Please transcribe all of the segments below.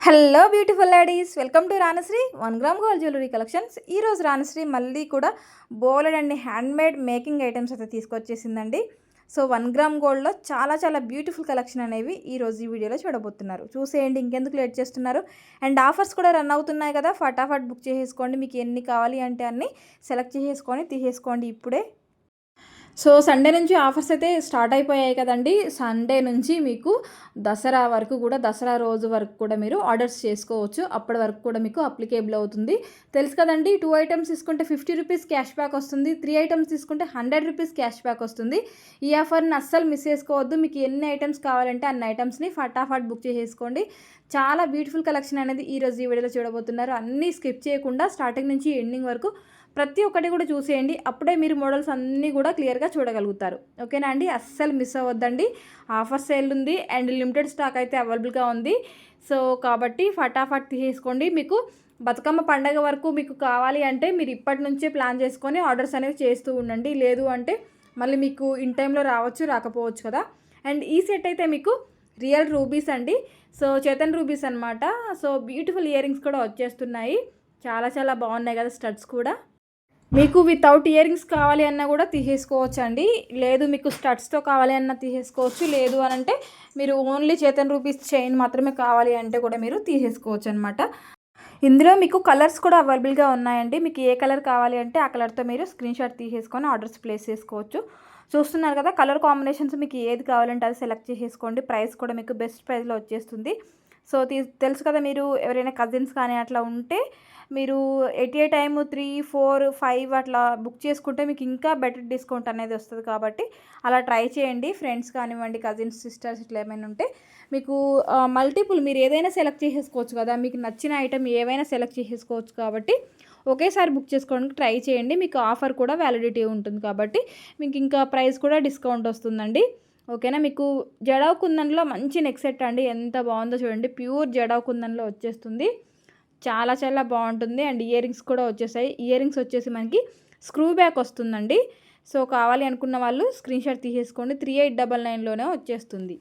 Hello beautiful ladies, welcome to Ranasri 1 gram gold jewellery collections. ఈరోజు రానశ్రీ మళ్ళీ కూడా బోలెడ్ హ్యాండ్మేడ్ మేకింగ్ ఐటమ్స్ అయితే తీసుకొచ్చేసిందండి. సో 1 గ్రామ్ గోల్డ్లో చాలా చాలా బ్యూటిఫుల్ కలెక్షన్ అనేవి ఈరోజు ఈ వీడియోలో చూడబోతున్నారు. చూసేయండి, ఇంకెందుకు లేట్ చేస్తున్నారు. అండ్ ఆఫర్స్ కూడా రన్ అవుతున్నాయి కదా, ఫటాఫట్ బుక్ చేసేసుకోండి. మీకు ఎన్ని కావాలి అంటే అన్నీ సెలెక్ట్ చేసేసుకొని తీసేసుకోండి ఇప్పుడే. సో సండే నుంచి ఆఫర్స్ అయితే స్టార్ట్ అయిపోయాయి కదండి. సండే నుంచి మీకు దసరా వరకు కూడా, దసరా రోజు వరకు కూడా మీరు ఆర్డర్స్ చేసుకోవచ్చు. అప్పటి వరకు కూడా మీకు అప్లికేబుల్ అవుతుంది. తెలుసు కదండి, 2 ఐటమ్స్ తీసుకుంటే 50 రూపీస్ క్యాష్ బ్యాక్ వస్తుంది. 3 ఐటమ్స్ తీసుకుంటే 100 రూపీస్ క్యాష్ బ్యాక్ వస్తుంది. ఈ ఆఫర్ని అస్సలు మిస్ చేసుకోవద్దు. మీకు ఎన్ని ఐటమ్స్ కావాలంటే అన్ని ఐటమ్స్ని ఫటాఫట్ బుక్ చేసేసుకోండి. చాలా బ్యూటిఫుల్ కలెక్షన్ అనేది ఈరోజు ఈ వీడియోలో చూడబోతున్నారు. అన్నీ స్కిప్ చేయకుండా స్టార్టింగ్ నుంచి ఎండింగ్ వరకు ప్రతి ఒక్కటి కూడా చూసేయండి. అప్పుడే మీరు మోడల్స్ అన్నీ కూడా క్లియర్గా చూడగలుగుతారు. ఓకేనా అండి, అస్సలు మిస్ అవ్వద్దండి. ఆఫర్ సేల్ ఉంది అండ్ లిమిటెడ్ స్టాక్ అయితే అవైలబుల్గా ఉంది. సో కాబట్టి ఫటాఫట్ తీసేసుకోండి. మీకు బతుకమ్మ పండగ వరకు మీకు కావాలి అంటే మీరు ఇప్పటి నుంచే ప్లాన్ చేసుకొని ఆర్డర్స్ అనేవి చేస్తూ ఉండండి. లేదు అంటే మళ్ళీ మీకు ఇన్ టైంలో రావచ్చు, రాకపోవచ్చు కదా. అండ్ ఈ సెట్ అయితే మీకు రియల్ రూబీస్ అండి. సో చేతన్ రూబీస్ అనమాట. సో బ్యూటిఫుల్ ఇయర్ రింగ్స్ కూడా వచ్చేస్తున్నాయి. చాలా చాలా బాగున్నాయి కదా స్టడ్స్ కూడా. మీకు వితౌట్ ఇయర్ రింగ్స్ కావాలి అన్నా కూడా తీసేసుకోవచ్చు అండి. లేదు మీకు స్టడ్స్తో కావాలి అన్నా తీసేసుకోవచ్చు. లేదు అని అంటే మీరు ఓన్లీ చేతన్ రూపీస్ చైన్ మాత్రమే కావాలి అంటే కూడా మీరు తీసేసుకోవచ్చు అనమాట. ఇందులో మీకు కలర్స్ కూడా అవైలబుల్గా ఉన్నాయండి. మీకు ఏ కలర్ కావాలి అంటే ఆ కలర్తో మీరు స్క్రీన్ షాట్ తీసేసుకొని ఆర్డర్స్ ప్లేస్ చేసుకోవచ్చు. చూస్తున్నారు కదా, కలర్ కాంబినేషన్స్ మీకు ఏది కావాలంటే అది సెలెక్ట్ చేసేసుకోండి. ప్రైస్ కూడా మీకు బెస్ట్ ప్రైస్లో వచ్చేస్తుంది. సో తెలుసు కదా, మీరు ఎవరైనా కజిన్స్ కానీ అట్లా ఉంటే మీరు ఎట్ ఏ టైమ్ 3, 4, 5 అట్లా బుక్ చేసుకుంటే మీకు ఇంకా బెటర్ డిస్కౌంట్ అనేది వస్తుంది. కాబట్టి అలా ట్రై చేయండి. ఫ్రెండ్స్ కానివ్వండి, కజిన్స్, సిస్టర్స్ ఇట్లా ఏమైనా ఉంటే మీకు మల్టిపుల్ మీరు ఏదైనా సెలెక్ట్ చేసేసుకోవచ్చు కదా. మీకు నచ్చిన ఐటమ్ ఏవైనా సెలెక్ట్ చేసేసుకోవచ్చు. కాబట్టి ఒకేసారి బుక్ చేసుకోవడానికి ట్రై చేయండి. మీకు ఆఫర్ కూడా వ్యాలిడిటీ ఉంటుంది కాబట్టి మీకు ఇంకా ప్రైస్ కూడా డిస్కౌంట్ వస్తుందండి. ఓకేనా. మీకు జడావ్ కుందన్లో మంచి నెక్ సెట్ అండి. ఎంత బాగుందో చూడండి. ప్యూర్ జడావ్ కుందన్లో వచ్చేస్తుంది. చాలా చాలా బాగుంటుంది. అండ్ ఇయర్ రింగ్స్ కూడా వచ్చేసాయి. ఇయర్ రింగ్స్ వచ్చేసి మనకి స్క్రూ బ్యాక్ వస్తుందండి. సో కావాలి అనుకున్న వాళ్ళు స్క్రీన్ షాట్ తీసేసుకోండి. 3899లోనే వచ్చేస్తుంది.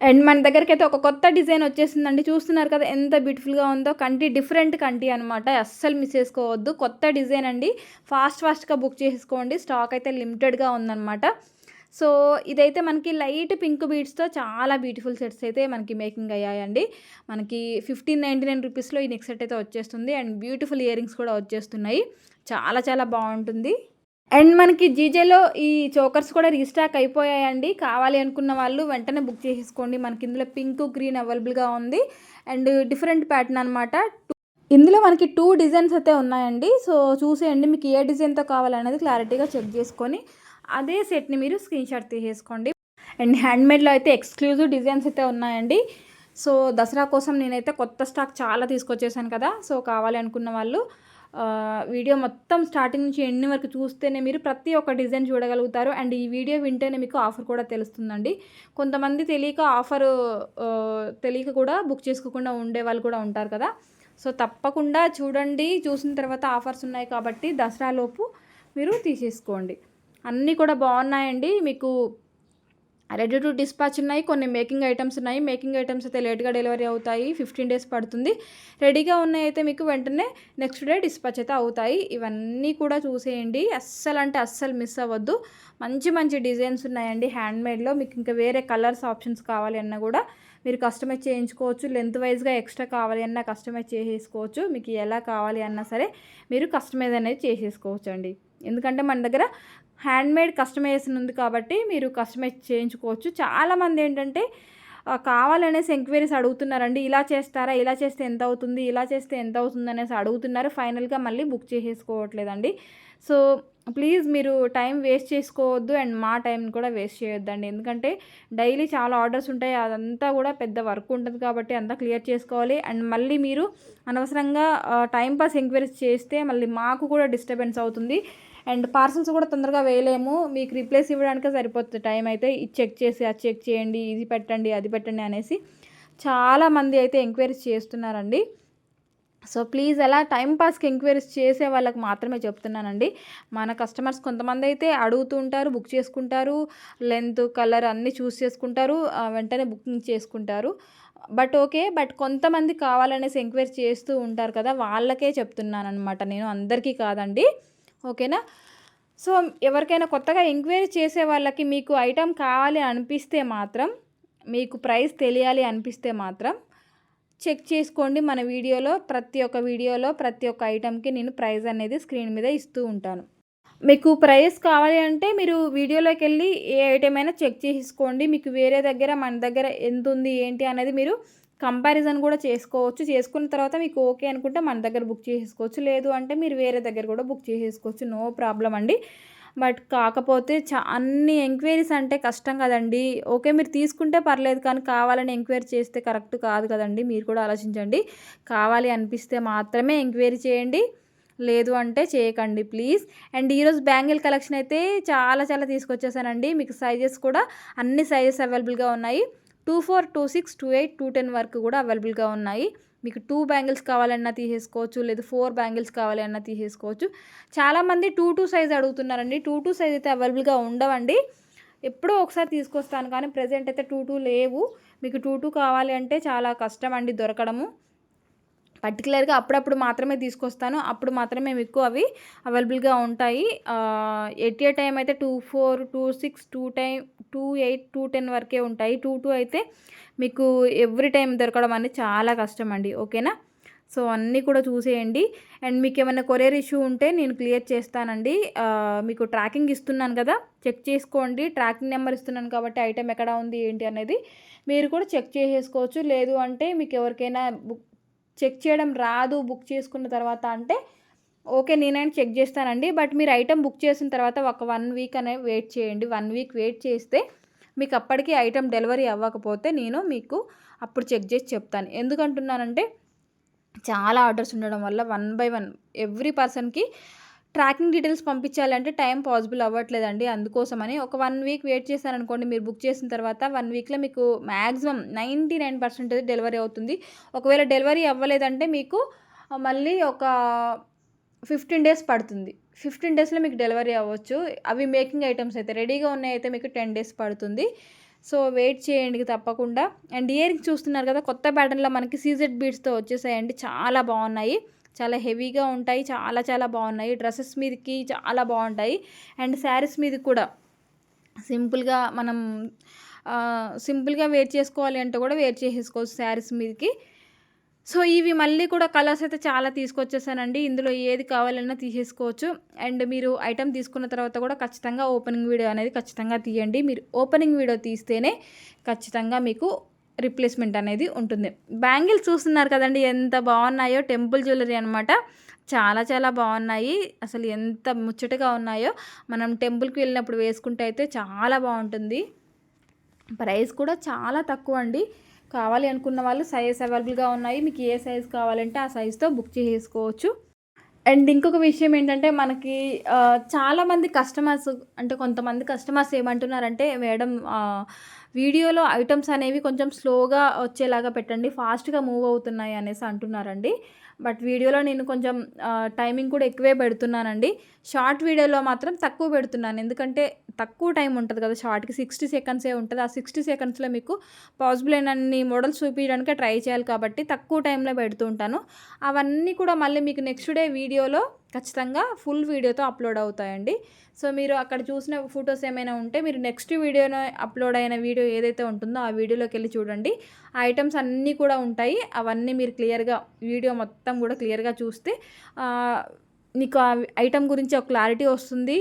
అండ్ మన దగ్గరికి అయితే ఒక కొత్త డిజైన్ వచ్చేసిందండి. చూస్తున్నారు కదా ఎంత బ్యూటిఫుల్గా ఉందో. కంటి డిఫరెంట్ కంటి అనమాట. అస్సలు మిస్ చేసుకోవద్దు. కొత్త డిజైన్ అండి. ఫాస్ట్గా బుక్ చేసుకోండి. స్టాక్ అయితే లిమిటెడ్గా ఉందన్నమాట. సో ఇదైతే మనకి లైట్ పింక్ బీడ్స్తో చాలా బ్యూటిఫుల్ సెట్స్ అయితే మనకి మేకింగ్ అయ్యాయండి. మనకి 1599 రూపీస్లో ఈ నెక్ సెట్ అయితే వచ్చేస్తుంది. అండ్ బ్యూటిఫుల్ ఇయర్ రింగ్స్ కూడా వచ్చేస్తున్నాయి. చాలా చాలా బాగుంటుంది. అండ్ మనకి జీజేలో ఈ చోకర్స్ కూడా రీస్టాక్ అయిపోయాయండి. కావాలి అనుకున్న వాళ్ళు వెంటనే బుక్ చేసేసుకోండి. మనకి ఇందులో పింక్, గ్రీన్ అవైలబుల్గా ఉంది. అండ్ డిఫరెంట్ ప్యాటర్న్ అనమాట. ఇందులో మనకి 2 డిజైన్స్ అయితే ఉన్నాయండి. సో చూసేయండి, మీకు ఏ డిజైన్తో కావాలనేది క్లారిటీగా చెక్ చేసుకొని అదే సెట్ని మీరు స్క్రీన్ షాట్ తీసేసుకోండి. అండ్ హ్యాండ్మేడ్లో అయితే ఎక్స్క్లూజివ్ డిజైన్స్ అయితే ఉన్నాయండి. సో దసరా కోసం నేనైతే కొత్త స్టాక్ చాలా తీసుకొచ్చేసాను కదా. సో కావాలి అనుకున్న వాళ్ళు వీడియో మొత్తం స్టార్టింగ్ నుంచి ఎండ్ వరకు చూస్తేనే మీరు ప్రతి ఒక్క డిజైన్ చూడగలుగుతారు. అండ్ ఈ వీడియో వింటేనే మీకు ఆఫర్ కూడా తెలుస్తుందండి. కొంతమంది తెలియక తెలియక కూడా బుక్ చేసుకోకుండా ఉండే వాళ్ళు కూడా ఉంటారు కదా. సో తప్పకుండా చూడండి. చూసిన తర్వాత ఆఫర్స్ ఉన్నాయి కాబట్టి దసరాలోపు మీరు తీసేసుకోండి. అన్నీ కూడా బాగున్నాయండి. మీకు రెడీ టు డిస్పాచ్ ఉన్నాయి. కొన్ని మేకింగ్ ఐటమ్స్ ఉన్నాయి. మేకింగ్ ఐటమ్స్ అయితే లేట్గా డెలివరీ అవుతాయి. 15 డేస్ పడుతుంది. రెడీగా ఉన్నాయి అయితే మీకు వెంటనే నెక్స్ట్ డే డిస్పాచ్ అయితే అవుతాయి. ఇవన్నీ కూడా చూసేయండి. అస్సలు అంటే అస్సలు మిస్ అవ్వద్దు. మంచి మంచి డిజైన్స్ ఉన్నాయండి హ్యాండ్మేడ్లో. మీకు ఇంకా వేరే కలర్స్ ఆప్షన్స్ కావాలి అన్నా కూడా మీరు కస్టమైజ్ చేయించుకోవచ్చు. లెంత్ వైజ్గా ఎక్స్ట్రా కావాలి అన్నా కస్టమైజ్ చేసేసుకోవచ్చు. మీకు ఎలా కావాలి అన్నా సరే మీరు కస్టమైజ్ అనేది చేసేసుకోవచ్చు అండి. ఎందుకంటే మన దగ్గర హ్యాండ్మేడ్ కస్టమైజేషన్ ఉంది కాబట్టి మీరు కస్టమైజ్ చేయించుకోవచ్చు. చాలామంది ఏంటంటే కావాలనేసి ఎంక్వైరీస్ అడుగుతున్నారండి. ఇలా చేస్తారా, ఇలా చేస్తే ఎంత అవుతుంది, ఇలా చేస్తే ఎంత అవుతుంది అనేసి అడుగుతున్నారు. ఫైనల్గా మళ్ళీ బుక్ చేసేసుకోవట్లేదండి. సో ప్లీజ్ మీరు టైం వేస్ట్ చేసుకోవద్దు. అండ్ మా టైం కూడా వేస్ట్ చేయొద్దండి. ఎందుకంటే డైలీ చాలా ఆర్డర్స్ ఉంటాయి. అదంతా కూడా పెద్ద వర్క్ ఉంటుంది కాబట్టి అంతా క్లియర్ చేసుకోవాలి. అండ్ మళ్ళీ మీరు అనవసరంగా టైంపాస్ ఎంక్వైరీస్ చేస్తే మళ్ళీ మాకు కూడా డిస్టర్బెన్స్ అవుతుంది. అండ్ పార్సల్స్ కూడా తొందరగా వేయలేము. మీకు రిప్లేస్ ఇవ్వడానికే సరిపోతుంది టైం అయితే. ఇది చెక్ చేసి అది చెక్ చేయండి, ఇది పెట్టండి, అది పెట్టండి అనేసి చాలామంది అయితే ఎంక్వైరీస్ చేస్తున్నారండి. సో ప్లీజ్ అలా టైంపాస్కి ఎంక్వైరీస్ చేసే వాళ్ళకి మాత్రమే చెప్తున్నానండి. మన కస్టమర్స్ కొంతమంది అయితే అడుగుతూ ఉంటారు, బుక్ చేసుకుంటారు, లెంత్, కలర్ అన్నీ చూస్ చేసుకుంటారు, వెంటనే బుకింగ్ చేసుకుంటారు. But okay. బట్ కొంతమంది కావాలనేసి ఎంక్వైరీ చేస్తూ ఉంటారు కదా! వాళ్ళకే చెప్తున్నాననమాట నేను. అందరికీ కాదండి. ఓకేనా? సో, ఎవరికైనా కొత్తగా ఎంక్వైరీ చేసే వాళ్ళకి మీకు ఐటెమ్ కావాలి అనిపిస్తే మాత్రం, మీకు ప్రైస్ తెలియాలి అనిపిస్తే మాత్రం చెక్ చేసుకోండి. మన వీడియోలో ప్రతి ఒక్క వీడియోలో ప్రతి ఒక్క ఐటెమ్‌కి నేను ప్రైస్ అనేది స్క్రీన్ మీద ఇస్తూ ఉంటాను. మీకు ప్రైస్ కావాలి అంటే మీరు వీడియోలోకెళ్ళి ఏ ఐటెమ్ అయినా చెక్ చేసేసుకోండి. మీకు వేరే దగ్గర, మన దగ్గర ఎంతుంది, ఏంటి అనేది మీరు కంపారిజన్ కూడా చేసుకోవచ్చు. చేసుకున్న తర్వాత మీకు ఓకే అనుకుంటే మన దగ్గర బుక్ చేసేసుకోవచ్చు. లేదు అంటే మీరు వేరే దగ్గర కూడా బుక్ చేసేసుకోవచ్చు. నో ప్రాబ్లమ్ అండి. బట్ కాకపోతే అన్ని ఎంక్వైరీస్ అంటే కష్టం కదండీ. ఓకే, మీరు తీసుకుంటే పర్లేదు, కానీ కావాలని ఎంక్వైరీ చేస్తే కరెక్ట్ కాదు కదండీ. మీరు కూడా ఆలోచించండి. కావాలి అనిపిస్తే మాత్రమే ఎంక్వైరీ చేయండి. లేదు అంటే చేయకండి ప్లీజ్. అండ్ ఈరోజు బ్యాంగిల్ కలెక్షన్ అయితే చాలా చాలా తీసుకొచ్చేసానండి. మీకు సైజెస్ కూడా అన్ని సైజెస్ అవైలబుల్గా ఉన్నాయి. 24, 26, 28, 210 వరకు కూడా అవైలబుల్గా ఉన్నాయి. మీకు 2 బ్యాంగిల్స్ కావాలన్నా తీసేసుకోవచ్చు, లేదు 4 బ్యాంగిల్స్ కావాలి అన్నా తీసేసుకోవచ్చు. చాలామంది 2 సైజ్ అడుగుతున్నారండి. 2 సైజ్ అయితే అవైలబుల్గా ఉండవండి. ఎప్పుడో ఒకసారి తీసుకొస్తాను, కానీ ప్రెజెంట్ అయితే 2 లేవు. మీకు 2 కావాలి అంటే చాలా కష్టం అండి దొరకడము. పర్టికులర్గా అప్పుడప్పుడు మాత్రమే తీసుకొస్తాను. అప్పుడు మాత్రమే మీకు అవి అవైలబుల్గా ఉంటాయి. ఎట్ ఏ టైం అయితే 24, 26, 28, 210 వరకే ఉంటాయి. 22 అయితే మీకు ఎవ్రీ టైం దొరకడం అనేది చాలా కష్టం అండి. ఓకేనా? సో అన్నీ కూడా చూసేయండి. అండ్ మీకు ఏమైనా కొరియర్ ఇష్యూ ఉంటే నేను క్లియర్ చేస్తానండి. మీకు ట్రాకింగ్ ఇస్తున్నాను కదా, చెక్ చేసుకోండి. ట్రాకింగ్ నెంబర్ ఇస్తున్నాను కాబట్టి ఐటెం ఎక్కడ ఉంది ఏంటి అనేది మీరు కూడా చెక్ చేసేసుకోవచ్చు. లేదు అంటే మీకు ఎవరికైనా చెక్ చేయడం రాదు బుక్ చేసుకున్న తర్వాత అంటే ఓకే, నేనైనా చెక్ చేస్తానండి. బట్ మీరు ఐటెం బుక్ చేసిన తర్వాత ఒక 1 వీక్ అనేది వెయిట్ చేయండి. 1 వీక్ వెయిట్ చేస్తే మీకు అప్పటికి ఐటెం డెలివరీ అవ్వకపోతే నేను మీకు అప్పుడు చెక్ చేసి చెప్తాను. ఎందుకంటున్నానంటే చాలా ఆర్డర్స్ ఉండడం వల్ల 1 బై 1 ఎవ్రీ పర్సన్కి ట్రాకింగ్ డీటెయిల్స్ పంపించాలంటే టైం పాసిబుల్ అవ్వట్లేదండి. అందుకోసమని ఒక 1 వీక్ వెయిట్ చేశారనుకోండి, మీరు బుక్ చేసిన తర్వాత 1 వీక్లో మీకు మ్యాక్సిమం 99% డెలివరీ అవుతుంది. ఒకవేళ డెలివరీ అవ్వలేదంటే మీకు మళ్ళీ ఒక 15 డేస్ పడుతుంది. 15 డేస్లో మీకు డెలివరీ అవ్వచ్చు. అవి మేకింగ్ ఐటమ్స్ అయితే, రెడీగా ఉన్నాయి అయితే మీకు 10 డేస్ పడుతుంది. సో వెయిట్ చేయండి తప్పకుండా. అండ్ ఇయర్ రింగ్స్ చూస్తున్నారు కదా, కొత్త ప్యాటర్న్లో మనకి సీజెడ్ బీడ్స్తో వచ్చేసాయండి. చాలా బాగున్నాయి, చాలా హెవీగా ఉంటాయి, చాలా చాలా బాగున్నాయి. డ్రెస్సెస్ మీదకి చాలా బాగుంటాయి. అండ్ శారీస్ మీదకి కూడా సింపుల్గా మనం సింపుల్గా వేర్ చేసుకోవాలి అంటే కూడా వేర్ చేసేసుకోవచ్చు శారీస్ మీదకి. సో ఇవి మళ్ళీ కూడా కలర్స్ అయితే చాలా తీసుకొచ్చేసానండి. ఇందులో ఏది కావాలన్నా తీసేసుకోవచ్చు. అండ్ మీరు ఐటెం తీసుకున్న తర్వాత కూడా ఖచ్చితంగా ఓపెనింగ్ వీడియో అనేది ఖచ్చితంగా తీయండి. మీరు ఓపెనింగ్ వీడియో తీస్తేనే ఖచ్చితంగా మీకు రిప్లేస్మెంట్ అనేది ఉంటుంది. బ్యాంగిల్స్ చూస్తున్నారు కదండి, ఎంత బాగున్నాయో. టెంపుల్ జ్యువెలరీ అనమాట. చాలా చాలా బాగున్నాయి. అసలు ఎంత ముచ్చటగా ఉన్నాయో. మనం టెంపుల్కి వెళ్ళినప్పుడు వేసుకుంటే అయితే చాలా బాగుంటుంది. ప్రైస్ కూడా చాలా తక్కువ అండి. కావాలి అనుకున్న వాళ్ళు సైజ్ అవైలబుల్గా ఉన్నాయి. మీకు ఏ సైజ్ కావాలంటే ఆ సైజ్తో బుక్ చేసుకోవచ్చు. అండ్ ఇంకొక విషయం ఏంటంటే మనకి చాలామంది కస్టమర్స్, అంటే కొంతమంది కస్టమర్స్ ఏమంటున్నారంటే, మేడం వీడియోలో ఐటమ్స్ అనేవి కొంచెం స్లోగా వచ్చేలాగా పెట్టండి, ఫాస్ట్గా మూవ్ అవుతున్నాయి అనేసి అంటున్నారండి. బట్ వీడియోలో నేను కొంచెం టైమింగ్ కూడా ఎక్కువే పెడుతున్నానండి. షార్ట్ వీడియోలో మాత్రం తక్కువ పెడుతున్నాను. ఎందుకంటే తక్కువ టైం ఉంటుంది కదా, షార్ట్కి 60 సెకండ్సే ఉంటుంది. ఆ 60 సెకండ్స్లో మీకు పాసిబుల్ అయినన్ని మోడల్స్ చూపించడానికే ట్రై చేయాలి కాబట్టి తక్కువ టైంలో పెడుతూ ఉంటాను. అవన్నీ కూడా మళ్ళీ మీకు నెక్స్ట్ డే వీడియోలో ఖచ్చితంగా ఫుల్ వీడియోతో అప్లోడ్ అవుతాయండి. సో మీరు అక్కడ చూసిన ఫొటోస్ ఏమైనా ఉంటే మీరు నెక్స్ట్ వీడియోలో అప్లోడ్ అయిన వీడియో ఏదైతే ఉంటుందో ఆ వీడియోలోకి వెళ్ళి చూడండి. ఆ ఐటమ్స్ అన్నీ కూడా ఉంటాయి. అవన్నీ మీరు క్లియర్గా వీడియో మొత్తం కూడా క్లియర్గా చూస్తే మీకు ఆ ఐటమ్ గురించి ఒక క్లారిటీ వస్తుంది.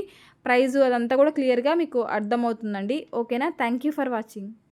ప్రైజు అదంతా కూడా క్లియర్గా మీకు అర్థమవుతుందండి. ఓకేనా? Thank you for watching.